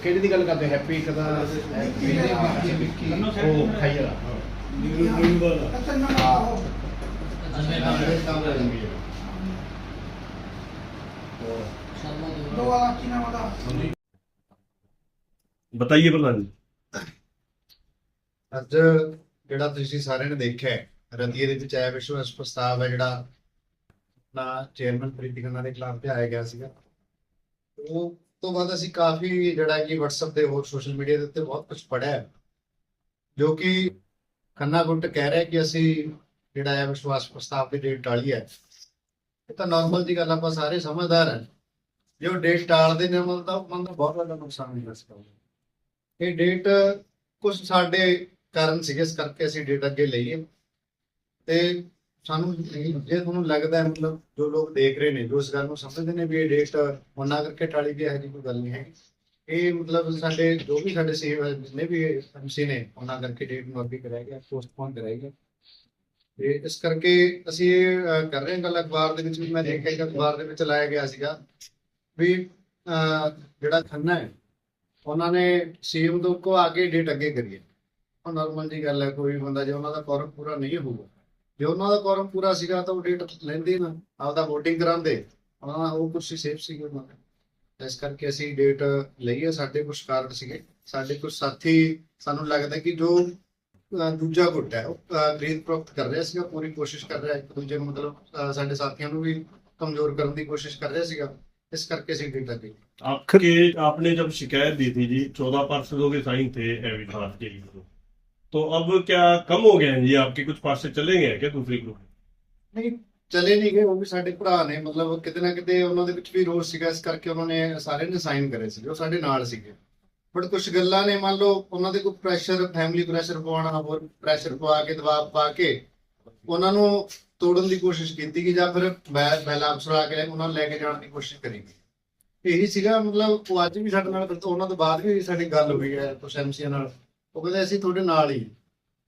ਕਿਹੜੀ ਦੀ ਗੱਲ ਕਰਦੇ ਹੈਪੀ ਕਦਾ ਉਹ ਖਾਈ ਵਾਲਾ बताइए प्रधान जी। ਅੱਜ ਜਿਹੜਾ ਤੁਸੀਂ ਸਾਰਿਆਂ ਨੇ ਦੇਖਿਆ ਹੈ, ਰਤੀਏ ਦੇ ਵਿੱਚ ਆਇਆ ਵਿਸ਼ਵਾਸ ਪ੍ਰਸਤਾਵ ਹੈ ਜਿਹੜਾ ਨਾ ਚੇਅਰਮੈਨ ਪ੍ਰੀਤੀ ਖੰਨਾ ਦੇ ਖਿਲਾਫ ਤੇ ਆਇਆ ਗਿਆ ਸੀਗਾ। ਉਹ ਤੋਂ ਬਾਅਦ ਅਸੀਂ ਕਾਫੀ ਜਿਹੜਾ ਕਿ WhatsApp ਤੇ ਹੋਰ ਸੋਸ਼ਲ ਮੀਡੀਆ ਦੇ ਉੱਤੇ ਬਹੁਤ ਕੁਝ ਪੜਿਆ ਹੈ, ਜੋ ਕਿ ਖੰਨਾ ਗੁੱਟ ਕਹਿ ਰਿਹਾ ਕਿ ਅਸੀਂ ਜਿਹੜਾ ਹੈ ਵਿਸ਼ਵਾਸ ਪ੍ਰਸਤਾਵ ਦੀ ਡੇਟ ਟਾਲੀ ਹੈ। ਇਹ ਤਾਂ ਨਾਰਮਲ ਦੀ ਗੱਲ, ਆਪਾਂ ਸਾਰੇ ਸਮਝਦਾਰ ਹਾਂ। ਜੇ ਉਹ ਡੇਟ ਟਾਲਦੇ ਨੇ ਉਹਨਾਂ ਦਾ ਬਹੁਤ ਵੱਡਾ ਨੁਕਸਾਨ ਨਹੀਂ ਹੋ ਸਕਦਾ। ਇਹ ਡੇਟ ਕੁਝ ਸਾਡੇ ਕਾਰਨ ਸੀਗੇ, ਇਸ ਕਰਕੇ ਅਸੀਂ ਡੇਟ ਅੱਗੇ ਲਈਏ। ਤੇ ਸਾਨੂੰ ਜੇ ਤੁਹਾਨੂੰ ਲੱਗਦਾ ਹੈ, ਮਤਲਬ ਜੋ ਲੋਕ ਦੇਖ ਰਹੇ ਨੇ, ਜੋ ਇਸ ਗੱਲ ਨੂੰ ਸਮਝਦੇ ਨੇ ਵੀ ਇਹ ਡੇਟ ਉਹਨਾਂ ਕਰਕੇ ਟਾਲੀ ਗਈ ਹੈ, ਜੀ ਕੋਈ ਗੱਲ ਨਹੀਂ ਹੈਗੀ। ਇਹ ਮਤਲਬ ਸਾਡੇ ਜੋ ਵੀ ਸਾਡੇ ਸੇਵ ਜਿੰਨੇ ਵੀ MC ਨੇ ਉਹਨਾਂ ਕਰਕੇ ਡੇਟ ਨੂੰ ਅੱਗੇ ਕਰਾਇਆ ਗਿਆ, ਪੋਸਟਪੋਨ ਕਰਾਇਆ ਗਿਆ। ਤੇ ਇਸ ਕਰਕੇ ਅਸੀਂ ਇਹ ਕਰ ਰਹੇ ਹਾਂ ਗੱਲ। ਅਖਬਾਰ ਦੇ ਵਿੱਚ ਵੀ ਮੈਂ ਦੇਖਿਆ ਕਿ ਅਖਬਾਰ ਦੇ ਵਿੱਚ ਲਾਇਆ ਗਿਆ ਸੀਗਾ ਵੀ ਜਿਹੜਾ ਖੰਨਾ ਹੈ ਉਹਨਾਂ ਨੇ CM ਤੋਂ ਕੋ ਆਗੇ ਡੇਟ ਅੱਗੇ ਕਰੀਏ। ਉਹ ਨਾਰਮਲ ਦੀ ਗੱਲ ਹੈ, ਕੋਈ ਬੰਦਾ ਜੇ ਉਹਨਾਂ ਦਾ ਕੋਰਮ ਪੂਰਾ ਨਹੀਂ ਹੋਊਗਾ, ਜੇ ਉਹਨਾਂ ਦਾ ਕੋਰਮ ਪੂਰਾ ਸੀਗਾ ਤਾਂ ਉਹ ਡੇਟ ਲੈਂਦੇ ਨਾ, ਆਪਦਾ VOTING ਕਰਾਉਂਦੇ, ਉਹ ਕੁਰਸੀ ਸੇਫ ਸੀਗੀ ਉਹਨਾਂ ਦੀ। ਇਸ ਕਰਕੇ ਅਸੀਂ ਡੇਟ ਲਈ ਹੈ। ਸਾਡੇ ਕੁਝ ਕਾਰਨ ਸੀਗੇ, ਸਾਡੇ ਕੁਝ ਸਾਥੀ ਸਾਨੂੰ ਲੱਗਦਾ ਕਿ ਜੋ ਦੂਜਾ ਗੁੱਟ ਹੈ ਉਹ ਖਰੀਦ ਫਰੋਖਤ ਕਰ ਰਿਹਾ ਸੀਗਾ, ਪੂਰੀ ਕੋਸ਼ਿਸ਼ ਕਰ ਰਿਹਾ ਇੱਕ ਦੂਜੇ ਨੂੰ, ਮਤਲਬ ਸਾਡੇ ਸਾਥੀਆਂ ਨੂੰ ਵੀ कमजोर करने की कोशिश कर रहा सीगा। इस करके सी डेटा दी। आपने जब शिकायत दी थी जी 14 पार्षदों के साइन थे विश्वास के, तो अब क्या कम हो गए हैं जी? आपके कुछ पार्षद चले गए हैं क्या दूसरी ग्रुप? नहीं चले नहीं गए, वो भी साडे भरा ने, मतलब किते ना किते उन्हां दे विच भी रोस सीगा, इस करके उन्होंने सारे ने साइन करे सी, वो साडे नाल सीगे। बट कुछ गल्लां ने मान लो उन्हां दे कोई प्रैशर, फैमिली प्रैशर पवाना, होर प्रैशर पवा के दबाव पा के उन्हां नूं ਤੋੜਨ ਦੀ ਕੋਸ਼ਿਸ਼ ਕੀਤੀ ਕਿ ਜਾਂ ਫਿਰ ਮਹਿਲਾ ਅਫਸਰ ਆ ਕੇ ਉਹਨਾਂ ਨੂੰ ਲੈ ਕੇ ਜਾਣ ਦੀ ਕੋਸ਼ਿਸ਼ ਕਰੀਗੀ। ਇਹੀ ਸੀਗਾ, ਮਤਲਬ ਉਹ ਅੱਜ ਵੀ ਸਾਡੇ ਨਾਲ, ਉਹਨਾਂ ਤੋਂ ਬਾਅਦ ਵੀ ਸਾਡੀ ਗੱਲ ਹੋਈ ਹੈ ਕੁਝ ਐਮਸੀਆਂ ਨਾਲ, ਉਹ ਕਹਿੰਦੇ ਅਸੀਂ ਤੁਹਾਡੇ ਨਾਲ ਹੀ।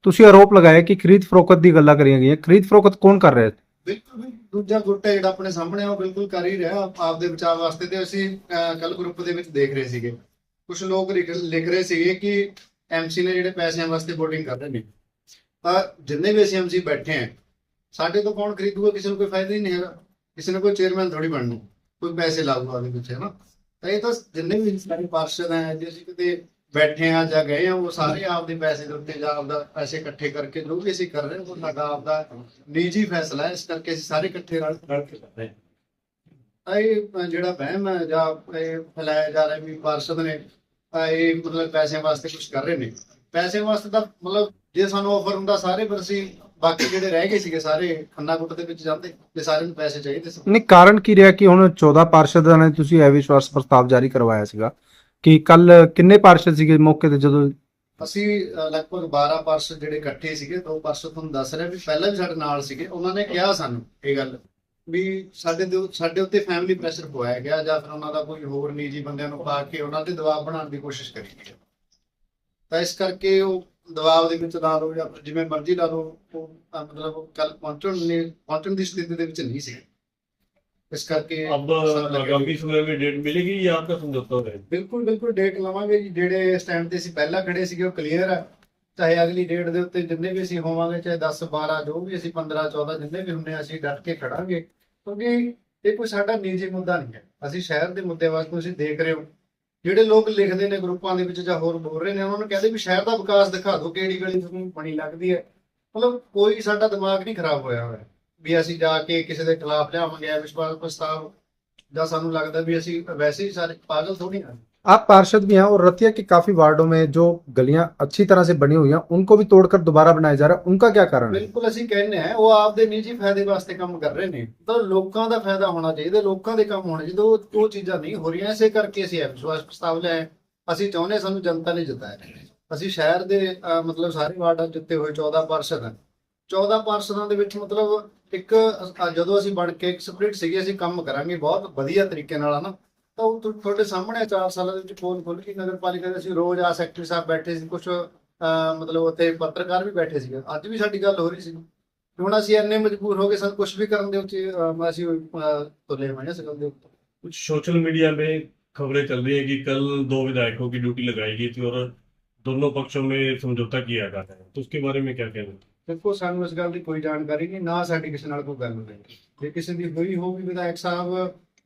ਤੁਸੀਂ ਆਰੋਪ ਲਗਾਇਆ ਕਿ ਖਰੀਦ ਫਰੋਖਤ ਦੀ ਗੱਲਾਂ ਕਰੀਆਂ ਗਈਆਂ, ਖਰੀਦ ਫਰੋਖਤ ਕੌਣ ਕਰ ਰਿਹਾ ਹੈ? ਬਿਲਕੁਲ ਦੂਜਾ ਗੁੱਟ ਹੈ ਜਿਹੜਾ ਆਪਣੇ ਸਾਹਮਣੇ, ਉਹ ਬਿਲਕੁਲ ਕਰ ਹੀ ਰਿਹਾ ਆਪਦੇ ਬਚਾਅ ਵਾਸਤੇ। ਤੇ ਅਸੀਂ ਕੱਲ ਗਰੁੱਪ ਦੇ ਵਿੱਚ ਦੇਖ ਰਹੇ ਸੀਗੇ, ਕੁਝ ਲੋਕ ਲਿਖ ਰਹੇ ਸੀਗੇ ਕਿ ਐਮਸੀ ਨੇ ਜਿਹੜੇ ਪੈਸਿਆਂ ਵਾਸਤੇ VOTING ਕਰ ਰਹੇ ਨੇ। ਤਾਂ ਜਿੰਨੇ ਵੀ ਅਸੀਂ ਐਮਸੀ ਬੈਠੇ ਆ, ਸਾਡੇ ਤੋਂ ਕੌਣ ਖਰੀਦੂਗਾ? ਕਿਸੇ ਨੂੰ ਕੋਈ ਫਾਇਦਾ ਹੀ ਨਹੀਂ ਹੈਗਾ, ਕਿਸੇ ਨੇ ਕੋਈ ਚੇਅਰਮੈਨ ਥੋੜੀ ਬਣਨਾ, ਕੋਈ ਪੈਸੇ ਲਾਊਗਾ ਉਹਦੇ ਪਿੱਛੇ ਨਾ। ਤਾਂ ਇਹ ਤਾਂ ਜਿੰਨੇ ਵੀ ਸਾਰੇ ਪਾਰਸ਼ਦ ਹੈ, ਜੇ ਅਸੀਂ ਕਿਤੇ ਬੈਠੇ ਆ ਜਾਂ ਗਏ ਆ, ਉਹ ਸਾਰੇ ਆਪਦੇ ਪੈਸੇ ਦੇ ਉੱਤੇ ਜਾਂ ਆਪਦਾ ਪੈਸੇ ਇਕੱਠੇ ਕਰਕੇ ਜੋ ਵੀ ਅਸੀਂ ਕਰ ਰਹੇ ਹਾਂ, ਉਹ ਸਾਡਾ ਆਪਦਾ ਨਿੱਜੀ ਫੈਸਲਾ ਹੈ। ਇਸ ਕਰਕੇ ਅਸੀਂ ਸਾਰੇ ਇਕੱਠੇ ਰਲ ਕੇ ਕਰ ਰਹੇ ਹਾਂ। ਇਹ ਜਿਹੜਾ ਵਹਿਮ ਹੈ ਜਾਂ ਇਹ ਫੈਲਾਇਆ ਜਾ ਰਿਹਾ ਵੀ ਪਾਰਸ਼ਦ ਨੇ ਇਹ ਮਤਲਬ ਪੈਸਿਆਂ ਵਾਸਤੇ ਕੁਝ ਕਰ ਰਹੇ ਨੇ, ਪੈਸੇ ਵਾਸਤੇ ਤਾਂ ਮਤਲਬ ਜੇ ਸਾਨੂੰ ਆਫਰ ਹੁੰਦਾ ਸਾਰੇ, ਪਰ ਅਸੀਂ ਬਾਕੀ ਜਿਹੜੇ ਰਹਿ ਗਏ ਸੀਗੇ ਸਾਰੇ ਖੰਨਾ ਗੁੱਟ ਦੇ ਵਿੱਚ ਜਾਂਦੇ ਤੇ ਸਾਰਿਆਂ ਨੂੰ ਪੈਸੇ ਚਾਹੀਦੇ ਸੀ। ਨਹੀਂ, ਕਾਰਨ ਕੀ ਰਿਹਾ ਕਿ ਹੁਣ 14 ਪਾਰਸ਼ਦਾਂ ਨੇ ਤੁਸੀਂ ਅਵਿਸ਼ਵਾਸ ਪ੍ਰਸਤਾਵ ਜਾਰੀ ਕਰਵਾਇਆ ਸੀਗਾ, ਕਿ ਕੱਲ ਕਿੰਨੇ ਪਾਰਸ਼ਦ ਸੀਗੇ ਮੌਕੇ ਤੇ ਜਦੋਂ? ਅਸੀਂ ਲਗਭਗ 12 ਪਾਰਸ਼ਦ ਜਿਹੜੇ ਇਕੱਠੇ ਸੀਗੇ। 2 ਪਾਰਸ਼ਦ ਤੁਹਾਨੂੰ ਦੱਸ ਰਿਹਾ ਵੀ ਪਹਿਲਾਂ ਵੀ ਸਾਡੇ ਨਾਲ ਸੀਗੇ, ਉਹਨਾਂ ਨੇ ਕਿਹਾ ਸਾਨੂੰ ਇਹ ਗੱਲ ਵੀ ਸਾਡੇ ਉੱਤੇ ਫੈਮਿਲੀ ਪ੍ਰੈਸ਼ਰ ਪਵਾਇਆ ਗਿਆ, ਜਾਂ ਫਿਰ ਉਹਨਾਂ ਦਾ ਕੋਈ ਹੋਰ ਨਿੱਜੀ ਬੰਦਿਆਂ ਨੂੰ ਪਾ ਕੇ ਉਹਨਾਂ ਤੇ ਦਬਾਅ ਬਣਾਉਣ ਦੀ ਕੋਸ਼ਿਸ਼ ਕਰੀ ਗਈ। ਤਾਂ ਇਸ ਕਰਕੇ ਉਹ ਦਬਾਅ ਦੇ ਵਿੱਚ ਲਾ ਲਓ ਜਾਂ ਜਿਵੇਂ ਮਰਜ਼ੀ ਲਾ ਲਓ, ਉਹ ਮਤਲਬ ਕੱਲ ਪਹੁੰਚਣ ਦੀ ਸਥਿਤੀ ਦੇ ਵਿੱਚ ਨਹੀਂ ਸੀ। ਇਸ ਕਰਕੇ अब आगामी समय में डेट मिलेगी या आपका समझौता है? ਬਿਲਕੁਲ ਡੇਟ ਲਵਾਂਗੇ ਜੀ। ਜਿਹੜੇ ਸਟੈਂਡ ਤੇ ਅਸੀਂ ਪਹਿਲਾਂ ਖੜੇ ਸੀਗੇ ਉਹ ਕਲੀਅਰ ਹੈ। ਚਾਹੇ ਅਗਲੀ ਡੇਟ ਦੇ ਉੱਤੇ ਜਿੰਨੇ ਵੀ ਅਸੀਂ ਹੋਵਾਂਗੇ, ਚਾਹੇ 10 12 ਜੋ ਵੀ ਅਸੀਂ 15 14 ਜਿੰਨੇ ਵੀ ਹੁੰਦੇ, ਅਸੀਂ ਡਟ ਕੇ ਖੜਾਂਗੇ, ਕਿਉਂਕਿ ਇਹ ਕੋਈ ਸਾਡਾ ਨਿੱਜੀ ਮੁੱਦਾ ਨਹੀਂ ਹੈ। ਅਸੀਂ ਸ਼ਹਿਰ ਦੇ ਮੁੱਦੇ ਵਾਸਤੇ, ਤੁਸੀਂ ਦੇਖ ਰਹੇ ਹੋ ਜਿਹੜੇ ਲੋਕ ਲਿਖਦੇ ਨੇ ਗਰੁੱਪਾਂ ਦੇ ਵਿੱਚ ਜਾਂ ਹੋਰ ਬੋਲ ਰਹੇ ਨੇ, ਉਹਨਾਂ ਨੂੰ ਕਹਿੰਦੇ ਵੀ ਸ਼ਹਿਰ ਦਾ ਵਿਕਾਸ ਦਿਖਾ ਦਿਓ, ਕਿਹੜੀ ਗਲੀ ਤੁਹਾਨੂੰ ਬਣੀ ਲੱਗਦੀ ਹੈ। ਮਤਲਬ ਕੋਈ ਸਾਡਾ ਦਿਮਾਗ ਨਹੀਂ ਖਰਾਬ ਹੋਇਆ ਹੋਇਆ ਵੀ ਅਸੀਂ ਜਾ ਕੇ ਕਿਸੇ ਦੇ ਖਿਲਾਫ ਲਿਆਵਾਂਗੇ ਵਿਸ਼ਵਾਸ ਪ੍ਰਸਤਾਵ, ਜਾਂ ਸਾਨੂੰ ਲੱਗਦਾ ਵੀ ਅਸੀਂ वैसे ही सारे पागल थोड़ी हैं। आप पार्षद भी हैं और रतिया के काफी वार्डों में जो गलियां अच्छी तरह से बनी हुई हैं उनको भी तोड़कर दोबारा बनाया जा रहा है, उनका क्या कारण है? बिल्कुल ਅਸੀਂ ਕਹਿੰਦੇ ਆ ਉਹ ਆਪਦੇ ਨਿੱਜੀ ਫਾਇਦੇ ਵਾਸਤੇ ਕੰਮ ਕਰ ਰਹੇ ਨੇ, ਤਾਂ ਲੋਕਾਂ ਦਾ ਫਾਇਦਾ ਹੋਣਾ ਚਾਹੀਦਾ, ਲੋਕਾਂ ਦੇ ਕੰਮ ਹੋਣੇ ਚਾਹੀਦੇ। ਉਹ ਚੀਜ਼ਾਂ ਨਹੀਂ ਹੋ ਰਹੀਆਂ, ਇਸੇ ਕਰਕੇ ਅਸੀਂ ਵਿਸ਼ਵਾਸ ਪ੍ਰਸਤਾਵ ਲਿਆਏ। ਅਸੀਂ ਚਾਹੁੰਦੇ ਸਾਨੂੰ ਜਨਤਾ ਨੇ ਜਿਤਾਇਆ। ਅਸੀਂ ਸ਼ਹਿਰ ਦੇ ਮਤਲਬ ਸਾਰੇ ਵਾਰਡਾਂ ਜਿੱਤੇ ਹੋਏ 14 ਪਾਰਸ਼ਦ ਹਨ। 14 ਪਾਰਸ਼ਦਾਂ ਦੇ ਵਿੱਚ ਮਤਲਬ ਇੱਕ ਜਦੋਂ ਅਸੀਂ ਬਣ ਕੇ ਇੱਕ ਸਪਿਰਿਟ ਸੀਗੀ, ਅਸੀਂ ਕੰਮ ਕਰਾਂਗੇ ਬਹੁਤ ਵਧੀਆ ਤਰੀਕੇ ਨਾਲ ਨਾ। ਤਾਂ ਉਹ ਤੁਹਾਡੇ ਸਾਹਮਣੇ 4 ਸਾਲਾਂ ਦੇ ਵਿੱਚ ਪੋਲ ਖੁੱਲ ਕੇ ਨਗਰ ਪਾਲਿਕਾ ਦੇ ਅਸੀਂ ਰੋਜ਼ ਆ ਸੈਕਟਰੀ ਸਾਹਿਬ ਬੈਠੇ ਸੀ, ਕੁਝ ਮਤਲਬ ਉੱਥੇ ਪੱਤਰਕਾਰ ਵੀ ਬੈਠੇ ਸੀਗੇ। ਅੱਜ ਵੀ ਸਾਡੀ ਗੱਲ ਹੋ ਰਹੀ ਸੀ ਹੁਣ ਅਸੀਂ ਇੰਨੇ ਮਜਬੂਰ ਹੋ ਗਏ ਸਰ ਕੁਝ ਵੀ ਕਰਨ ਦੇ ਉੱਤੇ ਅਸੀਂ ਤੁਲੇ ਹੋਏ ਹਾਂ ਇਸ ਗੱਲ ਦੇ ਉੱਤੇ। कुछ सोशल मीडिया में खबरें चल रही है कि कल 2 विधायकों की ड्यूटी लगाई गई थी और दोनों पक्षों में समझौता किया गया है, तो उसके बारे में क्या कहना है? ਦੇਖੋ ਸਾਨੂੰ ਇਸ ਗੱਲ ਦੀ ਕੋਈ ਜਾਣਕਾਰੀ ਨਹੀਂ, ਨਾ ਸਾਡੀ ਕਿਸੇ ਨਾਲ ਕੋਈ ਗੱਲ ਨਹੀਂ। ਜੇ ਕਿਸੇ ਦੀ ਹੋਈ ਹੋਊਗੀ ਵਿਧਾਇਕ ਸਾਹਿਬ,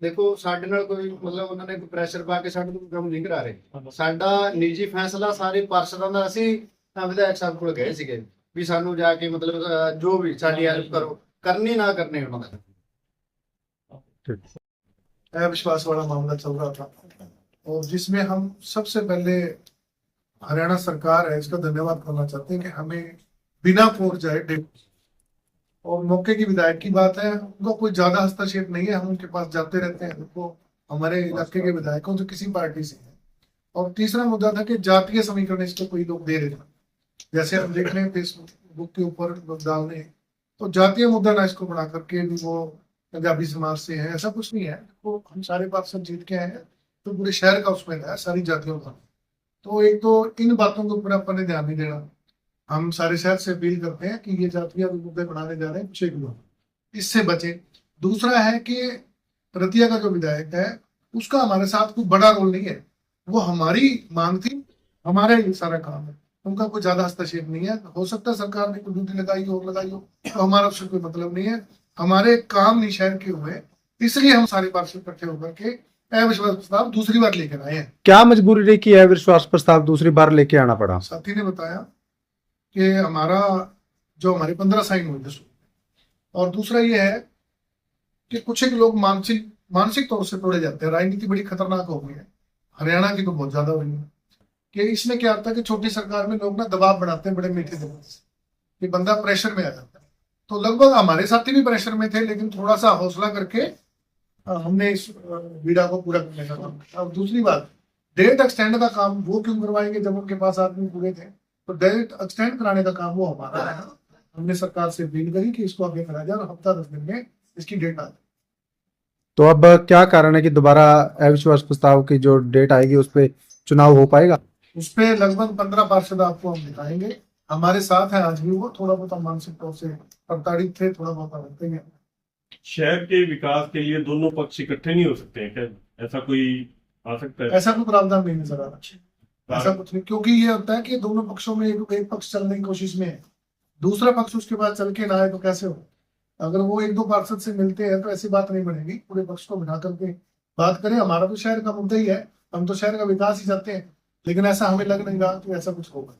ਦੇਖੋ ਸਾਡੇ ਨਾਲ ਕੋਈ ਮਤਲਬ ਉਹਨਾਂ ਨੇ ਕੋਈ ਪ੍ਰੈਸ਼ਰ ਪਾ ਕੇ ਸਾਡੇ ਤੋਂ ਕੋਈ ਕੰਮ ਨਹੀਂ ਕਰਾ ਰਹੇ। ਸਾਡਾ ਨਿੱਜੀ ਫੈਸਲਾ ਸਾਰੇ ਪਾਰਸ਼ਦਾਂ ਦਾ, ਅਸੀਂ ਵਿਧਾਇਕ ਸਾਹਿਬ ਕੋਲ ਗਏ ਸੀਗੇ ਵੀ ਸਾਨੂੰ ਜਾ ਕੇ ਮਤਲਬ ਜੋ ਵੀ ਸਾਡੀ ਹੈਲਪ ਕਰੋ, ਕਰਨੀ ਨਾ ਕਰਨੀ ਉਹਨਾਂ ਦਾ। अविश्वास वाला मामला चल रहा था और जिसमें हम सबसे पहले हरियाणा सरकार है इसका धन्यवाद करना चाहते हैं कि हमें बिना कोर्ट जाए डेट, और मौके की विधायक की बात है, उनका कोई ज्यादा हस्तक्षेप नहीं है, हम उनके पास जाते रहते हैं, उनको हमारे इलाके के विधायकों जो किसी पार्टी से है। और तीसरा मुद्दा था कि जातीय समीकरण इसको कोई लोग दे रहे थे, जैसे हम देख रहे हैं फेसबुक के ऊपर लोग डाल रहे हैं, तो जातीय मुद्दा ना इसको बना करके भी वो पंजाबी समाज से है, ऐसा कुछ नहीं है। तो हम सारे पार्षद जीत के आए हैं, तो पूरे शहर का उसमें है, सारी जातियों का। तो एक तो इन बातों के ऊपर अपन ने ध्यान नहीं देना। हम सारे शहर से अपील करते हैं कि ये जातीय मुद्दे बनाने जा रहे हैं कुछ एक लोग, इससे बचे। दूसरा है कि रतिया का जो विधायक है उसका हमारे साथ कोई बड़ा रोल नहीं है, वो हमारी मांग थी, हमारे लिए सारा काम है, उनका कोई ज्यादा हस्तक्षेप नहीं है। हो सकता है सरकार ने कोई ड्यूटी लगाई हो तो हमारा उससे कोई मतलब नहीं है, हमारे काम नहीं शहर के हुए, इसलिए हम सारे पार्षद इकट्ठे होकर के अविश्वास प्रस्ताव दूसरी बार लेकर आए हैं। क्या मजबूरी रही कि अविश्वास प्रस्ताव दूसरी बार लेके आना पड़ा? साथी ने बताया कि हमारा जो हमारे 15 साइन हुए थे, और दूसरा ये है कि कुछ एक लोग मानसिक तौर से तोड़े जाते हैं। राजनीति बड़ी खतरनाक हो गई है, हरियाणा की तो बहुत ज्यादा हुई है। कि इसमें क्या होता है कि छोटी सरकार में लोग ना दबाव बनाते हैं बड़े मीठे दिमाग से, कि बंदा प्रेशर में आ जाता है। तो लगभग हमारे साथी भी प्रेशर में थे, लेकिन थोड़ा सा हौसला करके हमने इस बीड़ा को पूरा करने का काम किया। और दूसरी बात, डेट एक्सटेंड का काम वो क्यों करवाएंगे जब उनके पास आदमी पूरे थे? तो डेट एक्सटेंड कराने का काम वो हमारा है। हमने सरकार से अपील करी कि इसको आगे कराया जाए और हफ्ता 10 दिन में इसकी डेट आ जाए। तो अब क्या कारण है कि दोबारा अविश्वास प्रस्ताव की जो डेट आएगी उस पर चुनाव हो पाएगा? उस पर लगभग 15 पार्षद आपको हम दिखाएंगे, हमारे साथ है आज भी। वो थोड़ा बहुत मानसिक तौर से प्रताड़ित थे, थोड़ा बहुत लगते हैं। शहर के विकास के लिए दोनों पक्ष इकट्ठे नहीं हो सकते हैं क्या? ऐसा कोई आ सकता है? ऐसा कोई प्रावधान नहीं नजर आ रहा, ऐसा कुछ नहीं, क्योंकि ये होता है कि दोनों पक्षों में एक पक्ष चलने की कोशिश में है, दूसरा पक्ष उसके बाद चल के ना आए तो कैसे हो? अगर वो 1-2 पार्षद से मिलते हैं तो ऐसी बात नहीं बनेगी। पूरे पक्ष को बिठा करके बात करें। हमारा तो शहर का मुद्दा ही है, हम तो शहर का विकास ही चाहते हैं, लेकिन ऐसा हमें लग नहीं रहा कि ऐसा कुछ होगा।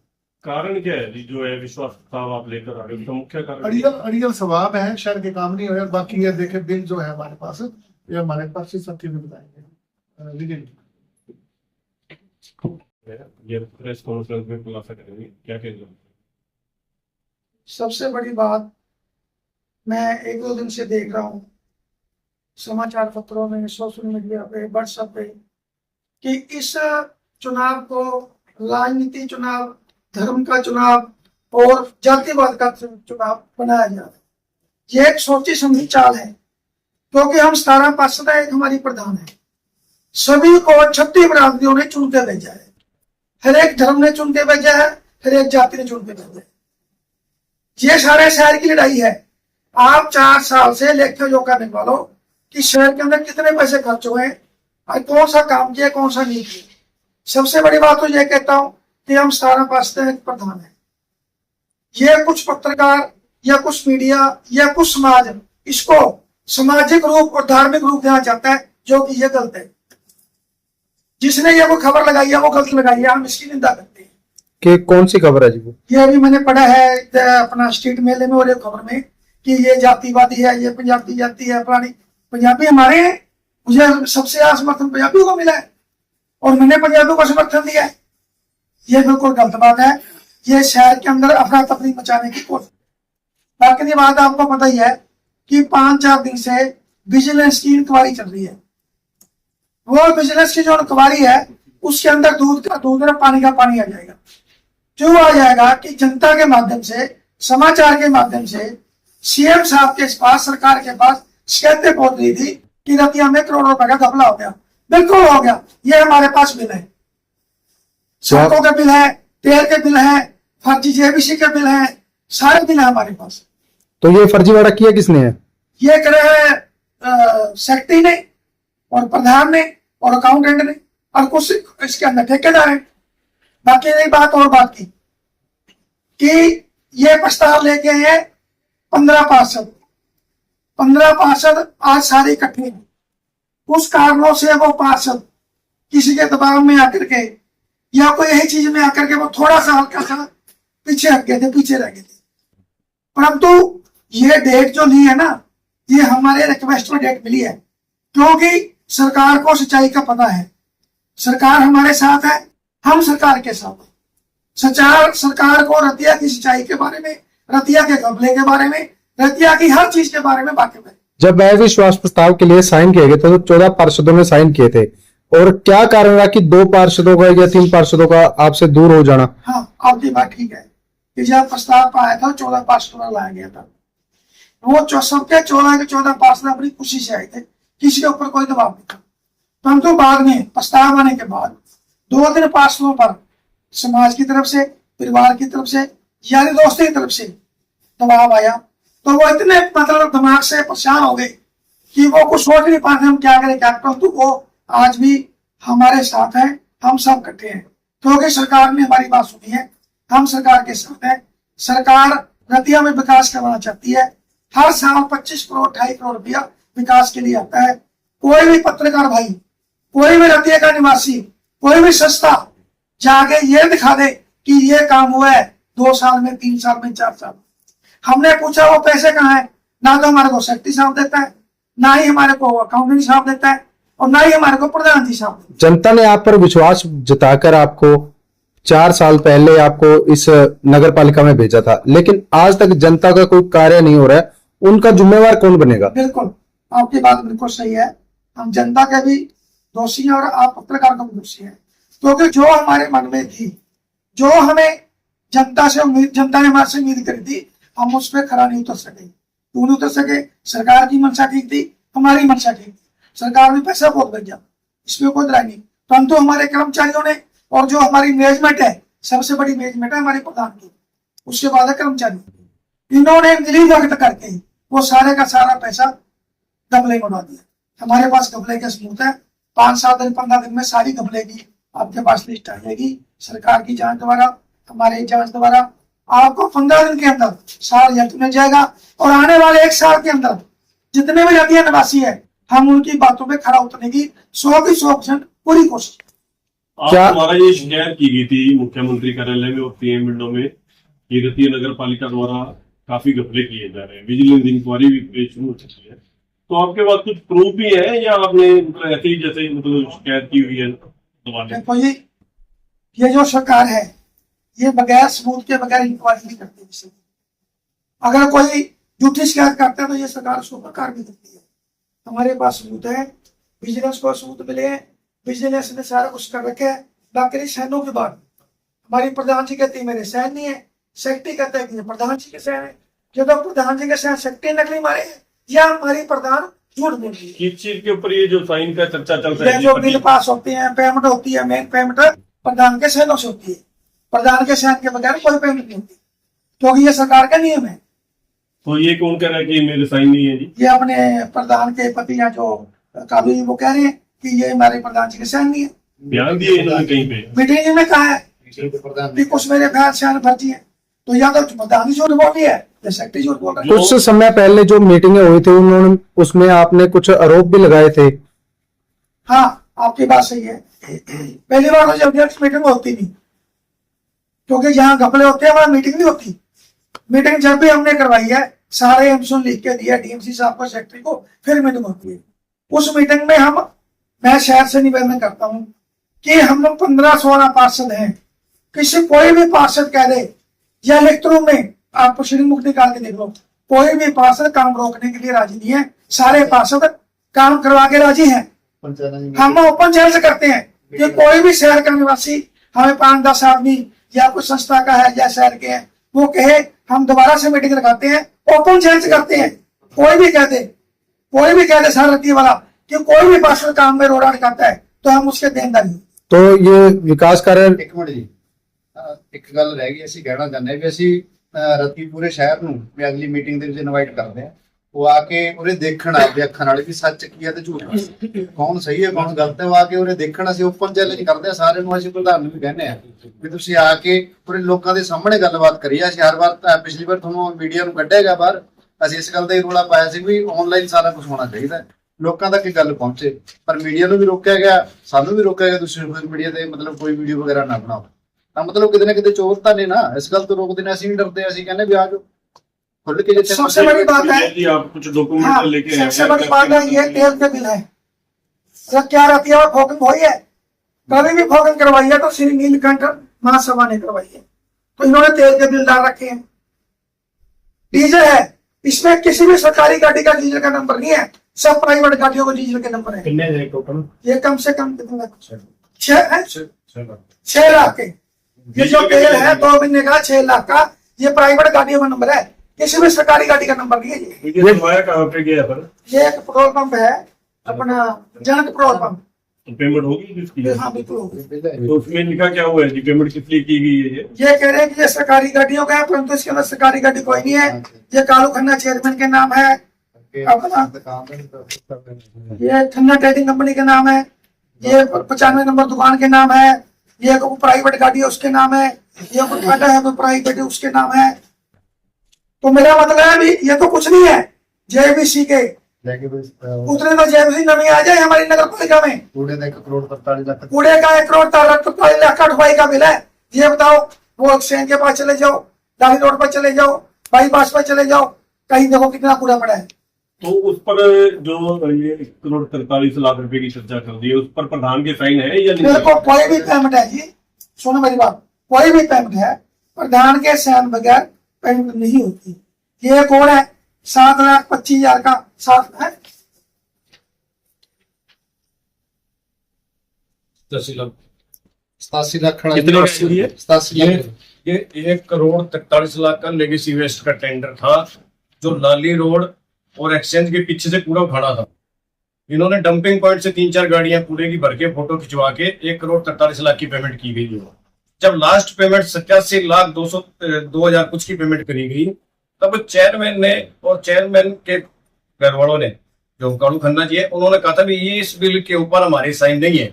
कारण क्या है जी जो है विश्वास प्रस्ताव आप लेकर आ गए? उसका मुख्य कारण अड़ियल स्वभाव है, शहर के काम नहीं हुए। बाकी ये देखे बिल जो है हमारे पास, ये हमारे पास ही साथी में बताएंगे। ये प्रेस कॉन्फ्रेंस में खुलासा करेंगे, क्या कहेंगे? सबसे बड़ी बात, मैं 1-2 दिन से देख रहा हूँ समाचार पत्रों में, सोशल मीडिया पे, व्हाट्सएप पे, कि इस चुनाव को राजनीति चुनाव, धर्म का चुनाव और जातिवाद का चुनाव बनाया जा रहा है। ये एक सोची समझी चाल है, क्योंकि हम 17 पार्षद हैं, एक हमारी प्रधान है, सभी को 36 बिरादरियों ने चुन के भेजा है, हर एक धर्म ने चुन के भेजा है, हर एक जाति ने चुन के भेजा है। ये सारे शहर की लड़ाई है। आप 4 साल से लेखे जोखा निकालो कि शहर के अंदर कितने पैसे खर्च हुए, और कौन सा काम किया, कौन सा नहीं किया। सबसे बड़ी बात तो यह कहता हूं कि हम 17 पार्षद हैं, प्रधान है। ये कुछ पत्रकार या कुछ मीडिया या कुछ समाज इसको सामाजिक रूप और धार्मिक रूप देना चाहता है, जो कि ये गलत है। जिसने ये वो खबर लगाई है वो गलत लगाई है, हम इसकी निंदा करते हैं। कि कौन सी खबर है जी वो? ये अभी मैंने पढ़ा है अपना स्ट्रीट मेले में और एक खबर में कि ये जातिवादी है, ये पंजाबी जाति है, पुरानी पंजाबी हमारे हैं। मुझे सबसे ज्यादा समर्थन पंजाबियों को मिला है और मैंने पंजाबियों को समर्थन दिया है। ये बिल्कुल गलत बात है। ये शहर के अंदर अफरा तफरी मचाने की कोशिश। बाकी की बात आपको पता ही है कि 5-4 दिन से विजिलेंस की इंक्वायरी चल रही है। वो विजिलेंस की जो इंक्वायरी है उसके अंदर दूध का दूध और पानी का पानी आ जाएगा। जो आ जाएगा कि जनता के माध्यम से, समाचार के माध्यम से सीएम साहब के पास, सरकार के पास शिकायतें पहुंच रही थी कि रतिया में करोड़ों रुपए का घपला हो गया। बिल्कुल हो गया। ये हमारे पास बिल है, सड़कों के बिल है, तेल के बिल है, फर्जी जेबीसी के बिल है, सारे बिल है हमारे पास। तो ये फर्जीवाड़ा किया किसने है? ये करे है सेक्रेटरी ने और प्रधान ने और अकाउंटेंट ने और कुछ इसके अंदर ठेकेदार है। बाकी एक बात और बात की कि ये प्रस्ताव लेके आए 15 पार्षद आज सारे इकट्ठे हैं। उस कारणों से वो पार्षद किसी के दबाव में आकर के या कोई यही चीज में आकर के वो थोड़ा सा हल्का सा पीछे हट गए थे, पीछे रह गए थे। परंतु ये डेट जो ली है ना, ये हमारे रिक्वेस्ट में डेट मिली है क्योंकि सरकार को सच्चाई का पता है। सरकार हमारे साथ है, हम सरकार के साथ हैं। सरकार को रतिया की सिंचाई के बारे में, रतिया के घपले के बारे में, रतिया की हर चीज के बारे में वाकिफ है। जब अविश्वास प्रस्ताव के लिए साइन किए गए थे तो 14 पार्षदों ने साइन किए थे, और क्या कारण रहा कि 2 पार्षदों का या 3 पार्षदों का आपसे दूर हो जाना? हाँ, आपकी बात ठीक है कि जब प्रस्ताव आया था 14 पार्षदों लाया गया था, वो सबके 14 के 14 पार्षद अपनी खुशी से आए थे, किसी के ऊपर कोई दबाव नहीं था। परंतु बाद में प्रस्ताव आने के बाद 2-3 पार्षदों पर समाज की तरफ से, परिवार की तरफ से, यारी दोस्ती की तरफ से दबाव आया, तो वो इतने मतलब दिमाग से परेशान हो गए कि वो कुछ सोच नहीं पाते हम क्या करें क्या। परंतु वो आज भी हमारे साथ है, हम सब इकट्ठे हैं क्योंकि सरकार ने हमारी बात सुनी है, हम सरकार के साथ हैं। सरकार रतिया में विकास करवाना चाहती है। हर साल 25 करोड़ 2.5 करोड़ रुपया विकास के लिए आता है। कोई भी पत्रकार भाई, कोई भी रतिया का निवासी, कोई भी संस्था जाके ये दिखा दे कि ये काम हुआ है 2 साल में, 3 साल में, 4 साल। हमने पूछा वो पैसे कहाँ है, ना तो हमारे को सेक्रेटरी साहब देता है, ना ही हमारे को अकाउंटेंट साहब देता है, और ना ही हमारे को प्रधान जी साहब देता है। जनता ने आप पर विश्वास जताकर आपको 4 साल पहले आपको इस नगर पालिका में भेजा था, लेकिन आज तक जनता का कोई कार्य नहीं हो रहा है, उनका जिम्मेवार कौन बनेगा? बिल्कुल, आपकी बात बिल्कुल सही है। हम जनता के भी दोषी हैं और आप पत्रकार का भी दोषी हैं, क्योंकि जो हमारे मन में थी, जो हमें जनता ने हमारे से उम्मीद करी थी, हम उस पर खरा नहीं उतर सके। क्यों नहीं उतर सके? सरकार की मंशा ठीक थी, हमारी मंशा ठीक थी। सरकार ने पैसा बहुत भेजा, इसमें कोई दराई नहीं। परंतु हमारे कर्मचारियों ने, और जो हमारी मैनेजमेंट है, सबसे बड़ी मैनेजमेंट है हमारी प्रधान की, उसके बाद है कर्मचारी, इन्होंने दिली वक्त करके वो सारे का सारा पैसा घपले में उड़ा दिया। हमारे पास घपले का सबूत है। 5-7 दिन 15 दिन में सारी घपले की आपके पास लिस्ट आ जाएगी। सरकार की जांच द्वारा, हमारे जांच द्वारा आपको 15 दिन के अंदर सारा रिजल्ट मिल जाएगा। और आने वाले 1 साल के अंदर जितने भी रतिया निवासी है, हम उनकी बातों पे खड़ा उतरने की 100% पूरी कोशिश। क्या द्वारा ये शिकायत की गई थी मुख्यमंत्री कार्यालय में और पीएम विंडो में कि रतिया नगर पालिका द्वारा काफी घपले किए जा रहे हैं, विजिलेंस इंक्वायरी भी शुरू हो चुकी है, तो आपके पास कुछ प्रूफ भी है या आपने ऐसे ही जैसे शिकायत की हुई है? देखो ये जो सरकार है, ये बगैर सबूत के बगैर इंक्वायरी नहीं करती। अगर कोई झूठी शिकायत करता है तो ये सरकार उसको प्रकार भी करती है। हमारे पास सबूत है, विजिलेंस को सबूत मिले हैं, विजिलेंस ने सारा कुछ कर रखे है। बाकी सहनों के बाद हमारी प्रधान जी कहती है मेरे सहन नहीं है, सेक्रेटरी कहता है कि प्रधान जी के सहन है। जब प्रधान जी के सहन सेक्रेटरी नकली मारे हैं या हमारी प्रधान झूठ बोल रही है। किस चीज के ऊपर ये जो साइन का चर्चा चल रहा है? जो बिल पास होती है, पेमेंट होती है, मेन पेमेंट प्रधान के सहनों से होती है। प्रधान के सहन के बगैर कोई पेमेंट नहीं होती, क्योंकि ये सरकार का नियम है। तो ये कौन कह रहा है कि मेरे साइन नहीं है जी? ये अपने प्रधान के पति या जो काबू जी वो कह रहे हैं कि ये हमारे प्रधान जी के सहन नहीं है। बयान दिए इन्होंने कहीं पे, मीटिंग में कहा है कि कुछ मेरे बयान सहन फर्जी है, तो या तो प्रधान जी झूठ बोल रही है या सेक्रेटरी झूठ बोल रहा है। कुछ समय पहले जो मीटिंगें हुई थी उन्होंने उसमें आपने कुछ आरोप भी लगाए थे। हाँ, आपकी बात सही है। पहली बार तो जब मीटिंग होती नहीं, क्योंकि जहाँ घपले होते हैं वहां मीटिंग नहीं होती। मीटिंग जब भी हमने करवाई है, सारे एमसोन लिख के दिया डीएमसी साहब को, सेक्रेटरी को, फिर मीटिंग होती है। उस मीटिंग में मैं शहर से निवेदन करता हूँ कि हम लोग 15-16 पार्षद हैं, किसी कोई भी पार्षद कह दे या लिखित रूप में आप प्रोसीडिंग मुक्त निकाल के देख लो, कोई भी पार्षद काम रोकने के लिए राजी नहीं है। सारे पार्षद काम करवा के राजी हैं। हम ओपन चैलेंज करते हैं कि कोई भी शहर का निवासी हमें 5-10 आदमी या कुछ संस्था का है या शहर के हैं, वो कहे हम दोबारा से मीटिंग लगाते हैं, ओपन चैलेंज करते हैं। कोई भी कह दे सारा रतिया वाला कि कोई भी पार्षद काम में रोड़ा निकालता है तो हम उसके देनदारी। तो ये विकास कार्य ਇੱਕ ਮਿੰਟ ਜੀ, ਇੱਕ ਗੱਲ ਰਹਿ ਗਈ, ਅਸੀਂ ਕਹਿਣਾ ਚਾਹੁੰਦੇ ਵੀ ਅਸੀਂ ਰਤੀ ਪੂਰੇ ਸ਼ਹਿਰ ਨੂੰ ਵੀ ਅਗਲੀ ਮੀਟਿੰਗ ਦੇ ਵਿੱਚ ਇਨਵਾਈਟ ਕਰਦੇ ਆ, ਉਹ ਆ ਕੇ ਉਰੇ ਦੇਖਣ ਆਪਦੇ ਅੱਖਾਂ ਨਾਲ ਵੀ ਸੱਚ ਕੀ ਹੈ ਤੇ ਝੂਠ ਕੀ ਹੈ, ਕੌਣ ਸਹੀ ਹੈ ਕੌਣ ਗਲਤ ਹੈ, ਉਹ ਆ ਕੇ ਉਰੇ ਦੇਖਣ। ਅਸੀਂ ਓਪਨ ਚੈਲੰਜ ਕਰਦੇ ਆ ਸਾਰਿਆਂ ਨੂੰ, ਅਸੀਂ ਪ੍ਰਧਾਨ ਨੂੰ ਵੀ ਕਹਿੰਦੇ ਆ ਵੀ ਤੁਸੀਂ ਆ ਕੇ ਉਰੇ ਲੋਕਾਂ ਦੇ ਸਾਹਮਣੇ ਗੱਲਬਾਤ ਕਰੀਏ। ਅਸੀਂ ਹਰ ਵਾਰ ਪਿਛਲੀ ਵਾਰ ਤੁਹਾਨੂੰ ਮੀਡੀਆ ਨੂੰ ਕੱਢਿਆ ਬਾਹਰ, ਅਸੀਂ ਇਸ ਗੱਲ ਦਾ ਹੀ ਰੌਲਾ ਪਾਇਆ ਸੀ ਵੀ ਆਨਲਾਈਨ ਸਾਰਾ ਕੁਝ ਹੋਣਾ ਚਾਹੀਦਾ, ਲੋਕਾਂ ਤੱਕ ਇਹ ਗੱਲ ਪਹੁੰਚੇ, ਪਰ ਮੀਡੀਆ ਨੂੰ ਵੀ ਰੋਕਿਆ ਗਿਆ, ਸਾਨੂੰ ਵੀ ਰੋਕਿਆ ਗਿਆ, ਤੁਸੀਂ ਸੋਸ਼ਲ ਮੀਡੀਆ ਤੇ ਮਤਲਬ ਕੋਈ ਵੀਡੀਓ ਵਗੈਰਾ ਨਾ ਬਣਾਓ। ਤਾਂ ਮਤਲਬ ਕਿਤੇ ਨਾ ਕਿਤੇ ਚੋਰ ਤਾਂ ਨੇ ਨਾ, ਇਸ ਗੱਲ ਤੋਂ ਰੋਕਦੇ ਨੇ, ਅਸੀਂ ਨਹੀਂ ਡਰਦੇ, ਅਸੀਂ ਕਹਿੰਦੇ ਵੀ ਆ ਜਾਓ खुल के जितने। सबसे बड़ी बात है जी, आप कुछ डॉक्यूमेंट हाँ, लेके आए सबसे हैं, बड़ी क्या- बात है ये तेल के बिल है। तो क्या रहती है फोकिंग हुई है, कभी भी फोकिंग करवाई है तो श्री नीलकंठ महासभा ने करवाई है, तो इन्होंने तेल के बिल डाल रखे हैं। डीजल है, इसमें किसी भी सरकारी गाड़ी का डीजल का नंबर नहीं है, सब प्राइवेट गाड़ियों को डीजल के नंबर है। कितने हैं टोटल? ये कम से कम कितना 6 लाख के, ये जो डीजल के तेल है बिल 2 महीने का 6 लाख का, ये प्राइवेट गाड़ियों का नंबर है, किसी भी सरकारी गाड़ी का नंबर नहीं है। ये बनवाया कहाँ पे गया पर? ये एक पेट्रोल पंप है अपना, जनक पेट्रोल पंप। तो पेमेंट होगी किसकी? हाँ बिल्कुल होगी। तो उसमें लिखा क्या हुआ है जी, पेमेंट किस लिए की गई है ये? ये कह रहे हैं कि ये सरकारी गाड़ियों का है, परंतु इसके अंदर सरकारी गाड़ी कोई नहीं है। ये कालू खन्ना चेयरमैन के नाम है, अपना ये खन्ना ट्रेडिंग कंपनी के नाम है, ये 95 नंबर दुकान के नाम है, ये प्राइवेट गाड़ी है उसके नाम है, ये कोई टाटा है कोई प्राइवेट है उसके नाम है। तो मेरा मतलब है भी ये तो कुछ नहीं है, जेबीसी के उतने तो जेबीसी नवी आ जाए हमारी नगर पालिका में। कूड़े का 1,43,00,000 कूड़े का 1,43,00,000 का ढुलाई का बिल है। ये बताओ, वो एक्सचेंज के पास चले जाओ, डाली रोड पर चले जाओ, बाईपास पर चले जाओ, कहीं देखो कितना कूड़ा पड़ा है। तो उस पर जो ये 1,43,00,000 रुपए की चर्चा कर दी है, उस पर प्रधान के साइन है या मेरे नहीं? को कोई भी पेमेंट है जी, सुनो मेरी बात, कोई भी पेमेंट है प्रधान के साइन बगैर पेमेंट नहीं होती। ये कौन है 7,25,000 का साथ है, 87 लाख खड़ा कितने का है ये? 87 लाख। ये 1,43,00,000 का लेगेसी वेस्ट का टेंडर था, जो लाली रोड और एक्सचेंज के पीछे से कूड़ा खड़ा था। इन्होंने डंपिंग पॉइंट से 3-4 गाड़ियां कूड़े की भर के फोटो खिंचवा के 1,43,00,000 की पेमेंट की गई है। जब लास्ट पेमेंट 87,02,000 कुछ की पेमेंट करी गई, तब चेयरमैन ने और चेयरमैन के घर वालों ने, जो कालू खन्ना जी है, उन्होंने कहा था भी ये इस बिल के ऊपर हमारे साइन नहीं है।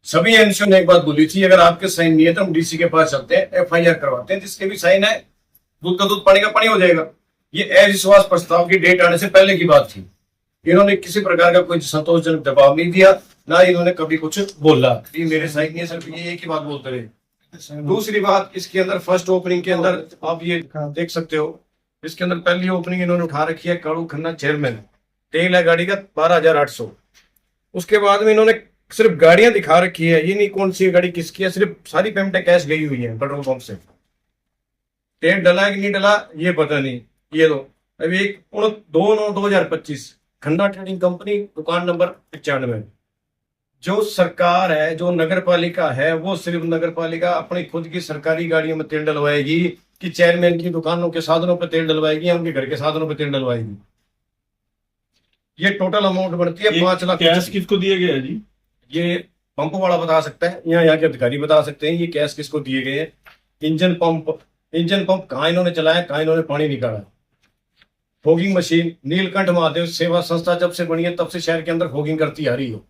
सभी एनसीओ ने एक बात बोली थी, अगर आपके साइन नहीं है तो हम डीसी के पास चलते हैं, एफआईआर करवाते हैं, जिसके भी साइन है दूध का दूध पानी का पानी हो जाएगा। ये अविश्वास प्रस्ताव की डेट आने से पहले की बात थी। इन्होंने किसी प्रकार का कोई संतोषजनक जवाब नहीं दिया, ना इन्होंने कभी कुछ बोला कि मेरे साइन नहीं है, सिर्फ ये एक ही बात बोलते रहे। दूसरी बात, इसके अंदर फर्स्ट ओपनिंग के अंदर आप ये देख सकते हो, इसके अंदर पहली ओपनिंग इन्होंने उठा रखी है कालू खन्ना चेयरमैन, तेल है गाड़ी का 12,800। उसके बाद में इन्होंने सिर्फ गाड़ियां दिखा रखी है, ये नहीं कौन सी गाड़ी किसकी है, सिर्फ सारी पेमेंटें कैश गई हुई है पेट्रोल पंप से। तेल डला है कि नहीं डला ये पता नहीं। ये लो अभी 2/9/2025 खन्ना ट्रेडिंग कंपनी, दुकान नंबर 95। जो सरकार है, जो नगर पालिका है, वो सिर्फ नगर पालिका अपनी खुद की सरकारी गाड़ियों में तेल डलवाएगी कि चेयरमैन की दुकानों के साधनों पर तेल डलवाएगी या उनके घर के साधनों पर तेल डलवाएगी। ये टोटल अमाउंट बनती है 5 लाख। कैश किसको दिया गया है जी? ये पंप वाला बता सकता है, यहाँ के अधिकारी बता सकते हैं ये कैश किसको दिए गए हैं। इंजन पंप कहाँ इन्होंने चलाया, कहाँ इन्होंने पानी निकाला। फॉगिंग मशीन, नीलकंठ महादेव सेवा संस्था जब से बनी है तब से शहर के अंदर फॉगिंग करती आ रही हो,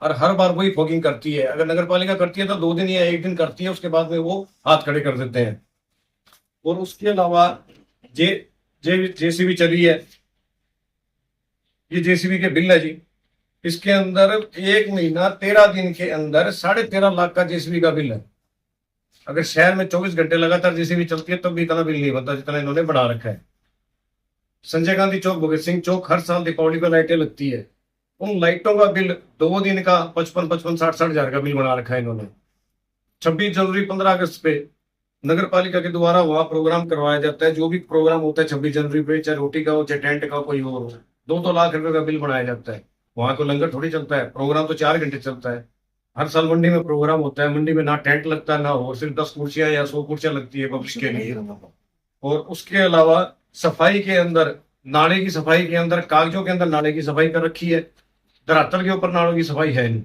और हर बार वही फॉगिंग करती है। अगर नगर पालिका करती है तो 2 दिन या 1 दिन करती है, उसके बाद में वो हाथ खड़े कर देते हैं। और उसके अलावा जेसीबी चली है, ये जेसीबी के बिल है जी। इसके अंदर 1 महीना 13 दिन के अंदर 13.5 लाख का जेसीबी का बिल है। अगर शहर में 24 घंटे लगातार जेसीबी चलती है तब भी इतना बिल नहीं बनता जितना इन्होंने बढ़ा रखा है। संजय गांधी चौक, भगत सिंह चौक हर साल दीपावली पर लाइटें लगती है, उन लाइटों का बिल 2 दिन का 55, 60 हजार का बिल बना रखा है इन्होंने। 26 जनवरी 15 अगस्त पे नगर पालिका के द्वारा वहां प्रोग्राम करवाया जाता है। जो भी प्रोग्राम होता है 26 जनवरी पे, चाहे रोटी का हो चाहे टेंट का कोई और हो, 2-2 लाख रुपए का बिल बनाया जाता है। वहां को लंगर थोड़ी चलता है, प्रोग्राम तो 4 घंटे चलता है। हर साल मंडी में प्रोग्राम होता है, मंडी में ना टेंट लगता है ना और सिर्फ 10 कुर्सियां या 100 कुर्सियां लगती है पब्लिक के लिए। और उसके अलावा सफाई के अंदर, नाले की सफाई के अंदर, कागजों के अंदर नाले की सफाई कर रखी है, धरातल के ऊपर नालों की सफाई है नहीं।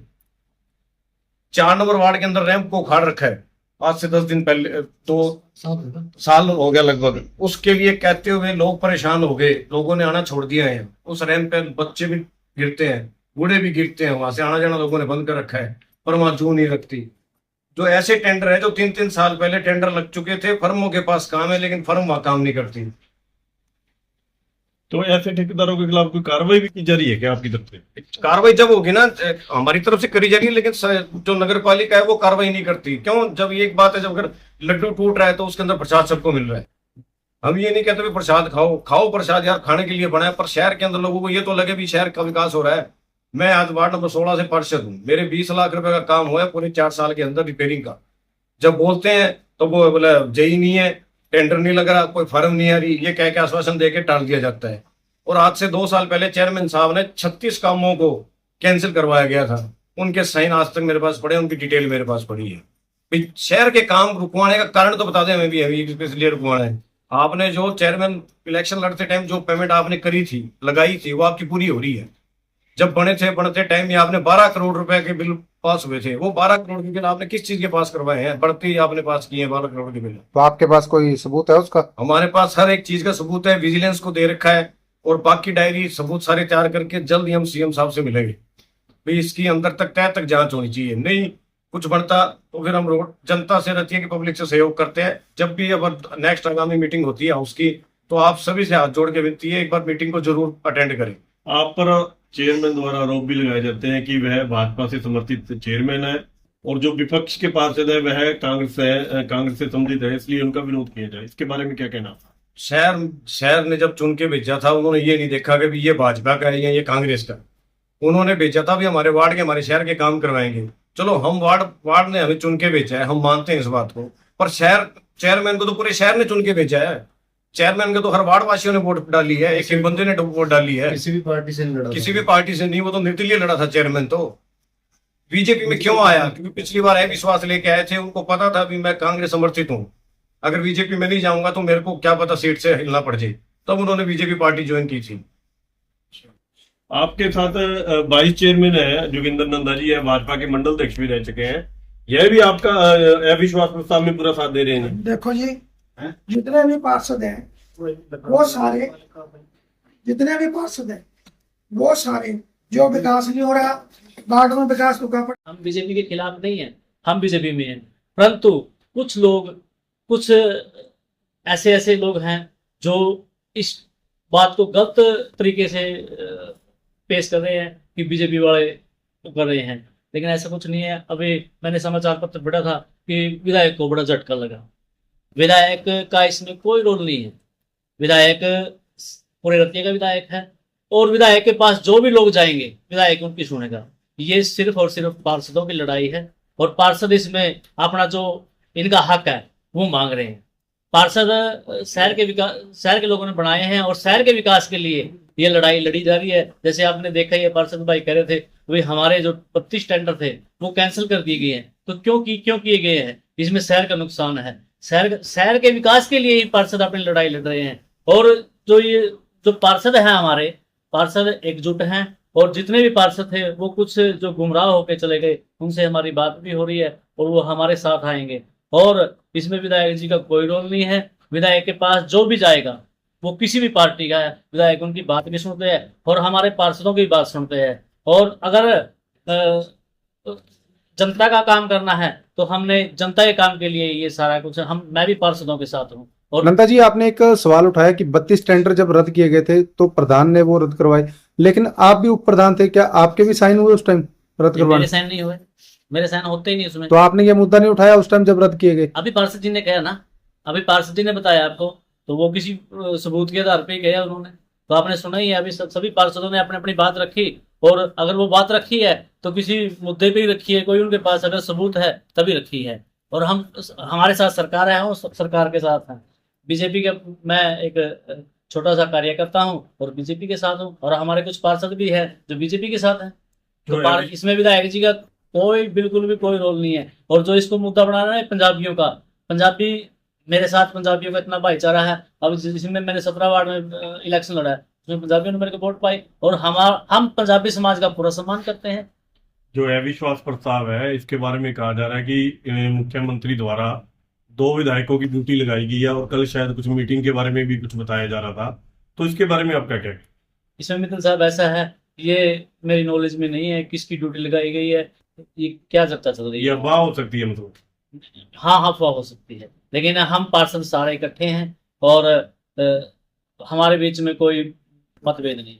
4 नंबर वार्ड के अंदर रैंप को उखाड़ रखा है, आज से 10 दिन पहले, तो साल हो गया लगभग, उसके लिए कहते हुए लोग परेशान हो गए, लोगों ने आना छोड़ दिया है। उस रैंप पे बच्चे भी गिरते हैं, बूढ़े भी गिरते हैं, वहां से आना जाना लोगों ने बंद कर रखा है, पर वहां जू नहीं लगती। जो ऐसे टेंडर है जो 3-3 साल पहले टेंडर लग चुके थे, फर्मों के पास काम है लेकिन फर्म वहां काम नहीं करती। तो ऐसे ठेकेदारों के खिलाफ कोई कार्रवाई भी की जा रही है क्या आपकी तरफ से? कार्रवाई जब होगी ना, हमारी तरफ से करी जा रही है, लेकिन जो नगर पालिका है वो कार्रवाई नहीं करती। क्यों? जब ये एक बात है, जब अगर लड्डू टूट रहा है तो उसके अंदर प्रसाद सबको मिल रहा है। हम ये नहीं कहते भी प्रसाद खाओ, खाओ प्रसाद यार, खाने के लिए बना है, पर शहर के अंदर लोगों को ये तो लगे भी शहर का विकास हो रहा है। मैं आज वार्ड नंबर 16 से पार्षद हूँ, मेरे 20 लाख रुपए का काम हुआ है पूरे 4 साल के अंदर रिपेयरिंग का। जब बोलते हैं तो वो बोला जेई नहीं है, टेंडर नहीं लग रहा, कोई फर्म नहीं आ रही, ये कह के आश्वासन देके टाल दिया जाता है। और आज से 2 साल पहले चेयरमैन साहब ने 36 कामों को कैंसिल करवाया गया था, उनके साइन आज तक मेरे पास पड़े, उनकी डिटेल मेरे पास पड़ी है। भाई शहर के काम रुकवाने का कारण तो बता दें हमें भी, इसलिए रुकवाना है। आपने जो चेयरमैन इलेक्शन लड़ते टाइम जो पेमेंट आपने करी थी, लगाई थी, वो आपकी पूरी हो रही है। जब बनते टाइम में आपने 12 करोड़ रुपए के बिल पास हुए थे, वो 12 करोड़ के बिल आपने किस चीज के पास करवाए हैं? बढ़ती आपने पास किए हैं 12 करोड़ के बिल। तो आपके पास कोई सबूत है उसका? हमारे पास हर एक चीज का सबूत है, विजिलेंस को दे रखा है, और बाकी डायरी सबूत सारे तैयार करके जल्द ही हम सीएम साहब से मिलेंगे। भाई इसकी अंदर तक तय तक जांच होनी चाहिए, नहीं कुछ बनता तो फिर हम रोड जनता से रहती है कि पब्लिक से सहयोग करते हैं। जब भी अब नेक्स्ट आगामी मीटिंग होती है हाउस की, तो आप सभी से हाथ जोड़ के विनती है, एक बार मीटिंग को जरूर अटेंड करें। आप पर चेयरमैन द्वारा आरोप भी लगाए जाते हैं कि वह भाजपा से समर्थित चेयरमैन है, और जो विपक्ष के पार्षद है वह कांग्रेस से संबंधित है, इसलिए उनका विरोध किया जाए। इसके बारे में क्या कहना? शहर ने जब चुन के भेजा था, उन्होंने ये नहीं देखा कि ये भाजपा का है या ये कांग्रेस का। उन्होंने भेजा था भी हमारे वार्ड के, हमारे शहर के काम करवाएंगे। चलो हम वार्ड ने हमें चुन के भेजा है, हम मानते हैं इस बात को, पर शहर चेयरमैन को तो पूरे शहर ने चुन के भेजा है। चेयरमैन को तो हर वार्ड वासियों ने वोट डाली है, एक बंदे ने वोट डाली है, किसी भी पार्टी से नहीं लड़ा, किसी भी पार्टी से नहीं, वो तो निर्दलीय लड़ा था चेयरमैन। तो बीजेपी में क्यों आया? क्योंकि पिछली बार है विश्वास लेके आए थे, उनको पता था भी मैं कांग्रेस समर्थित हूँ, अगर बीजेपी में नहीं जाऊंगा तो मेरे को क्या पता सीट से हिलना पड़ जाए, तब उन्होंने बीजेपी पार्टी ज्वाइन की थी। आपके साथ वाइस चेयरमैन है जोगिंदर नंदा जी, है भाजपा के मंडल अध्यक्ष भी रह चुके हैं, यह भी आपका अविश्वास प्रस्ताव में पूरा साथ दे रहे हैं? देखो जी, जितने भी पार्षद हैं वो सारे, जितने भी पार्षद हैं वो सारे, जो विकास नहीं हो रहा, वार्ड में विकास रुका पड़ा। हम बीजेपी के खिलाफ नहीं है, हम बीजेपी में हैं, परंतु कुछ लोग, कुछ ऐसे लोग हैं जो इस बात को गलत तरीके से पेश कर रहे हैं कि बीजेपी वाले कर रहे हैं, लेकिन ऐसा कुछ नहीं है। अभी मैंने समाचार पत्र पढ़ा था कि विधायक को बड़ा झटका लगा। विधायक का इसमें कोई रोल नहीं है। विधायक पूरे रतिया का विधायक है, और विधायक के पास जो भी लोग जाएंगे विधायक उनकी सुनेगा। ये सिर्फ और सिर्फ पार्षदों की लड़ाई है, और पार्षद इसमें अपना जो इनका हक है वो मांग रहे हैं। पार्षद शहर के लोगों ने बनाए हैं, और शहर के विकास के लिए ये लड़ाई लड़ी जा रही है। जैसे आपने देखा, ये पार्षद भाई कह रहे थे भाई हमारे जो 25 टेंडर थे वो कैंसिल कर दिए गए हैं, तो क्यों किए गए हैं? इसमें शहर का नुकसान है, शहर के विकास के लिए ही पार्षद अपनी लड़ाई लड़ रहे हैं। और जो पार्षद हैं, हमारे पार्षद एकजुट हैं, और जितने भी पार्षद थे वो कुछ जो गुमराह होकर चले गए, उनसे हमारी बात भी हो रही है, और वो हमारे साथ आएंगे। और इसमें विधायक जी का कोई रोल नहीं है। विधायक के पास जो भी जाएगा, वो किसी भी पार्टी का है, विधायक उनकी बात भी सुनते हैं और हमारे पार्षदों की बात सुनते हैं। और अगर जनता का काम करना है तो हमने जनता के काम के लिए ये सारा कुछ, मैं भी पार्षदों के साथ हूँ। और नंदा जी, आपने एक सवाल उठाया कि 32 टेंडर जब रद्द किए गए थे तो प्रधान ने वो रद्द करवाए, लेकिन आप भी उप प्रधान थे, क्या आपके भी साइन हुए उस टाइम रद्द करवाने? मेरे साइन नहीं हुए, मेरे साइन होते ही नहीं उसमें। तो आपने ये मुद्दा नहीं उठाया उस टाइम जब रद्द किए गए? अभी पार्षद जी ने कहा ना, अभी पार्षद जी ने बताया आपको, तो वो किसी सबूत के आधार पे ही गया उन्होंने, तो आपने सुना ही है। अभी सभी पार्षदों ने अपनी अपनी बात रखी, और अगर वो बात रखी है तो किसी मुद्दे पे ही रखी है, कोई उनके पास अगर सबूत है तभी रखी है। और हमारे साथ सरकार है, और सरकार के साथ है। बीजेपी के मैं एक छोटा सा कार्यकर्ता हूँ और बीजेपी के साथ हूँ, और हमारे कुछ पार्षद भी है जो बीजेपी के साथ हैं। तो इसमें विधायक जी का कोई बिल्कुल भी कोई रोल नहीं है। और जो इसको मुद्दा बना रहा है पंजाबियों का, पंजाबी मेरे साथ पंजाबियों का इतना भाईचारा है। अब जिसमें मैंने 17 वार्ड में इलेक्शन लड़ा है, उसमें पंजाबियों ने मेरे को वोट पाई, और हम पंजाबी समाज का पूरा सम्मान करते हैं। जो अविश्वास प्रस्ताव है इसके बारे में कहा जा रहा है कि मुख्यमंत्री द्वारा 2 विधायकों की ड्यूटी लगाई गई है और कल शायद कुछ मीटिंग के बारे में भी कुछ बताया जा रहा था, तो इसके बारे में आपका क्या कहना है? इसमें मित्तल साहब ऐसा है, ये मेरी नॉलेज में नहीं है किसकी ड्यूटी लगाई गई है, ये क्या चर्चा चल रही ये है। अफवाह हो सकती है मतलब। हाँ हाँ, अफवाह हो सकती है, लेकिन हम पार्षद सारे इकट्ठे हैं और हमारे बीच में कोई मतभेद नहीं।